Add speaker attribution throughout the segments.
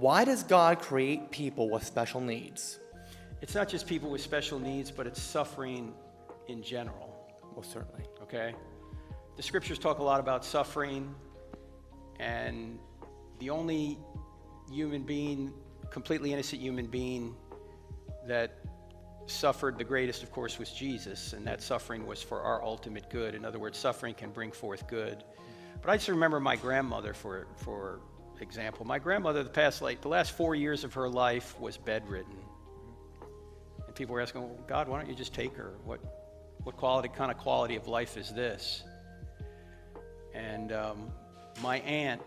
Speaker 1: Why does God create people with special needs?
Speaker 2: It's not just people with special needs, but it's suffering in general.
Speaker 1: Well, certainly.
Speaker 2: Okay? The scriptures talk a lot about suffering, and the only human being, completely innocent human being that suffered the greatest, of course, was Jesus, and that suffering was for our ultimate good. In other words, suffering can bring forth good. But I just remember my grandmother, for example. My grandmother, the last 4 years of her life was bedridden. And people were asking, well, God, why don't you just take her? What kind of quality of life is this? And my aunt,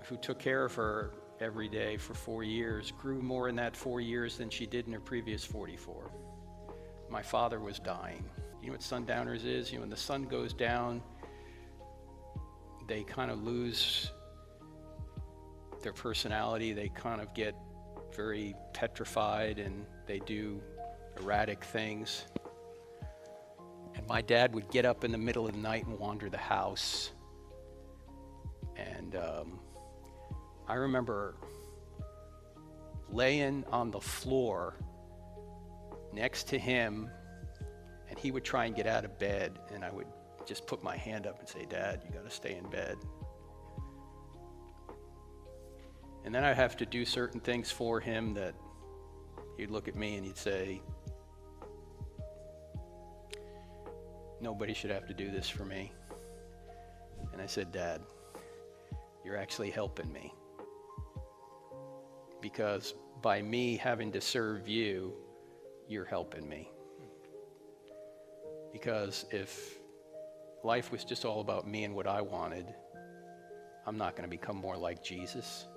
Speaker 2: who took care of her every day for 4 years, grew more in that 4 years than she did in her previous 44. My father was dying. You know what sundowners is? You know, when the sun goes down, they kind of lose their personality. They kind of get very petrified, and they do erratic things. And my dad would get up in the middle of the night and wander the house. And I remember laying on the floor next to him, and he would try and get out of bed, and I would just put my hand up and say, Dad, you got to stay in bed. And then I'd have to do certain things for him that he'd look at me and he'd say, nobody should have to do this for me. And I said, Dad, you're actually helping me. Because by me having to serve you, you're helping me. Because if life was just all about me and what I wanted, I'm not going to become more like Jesus.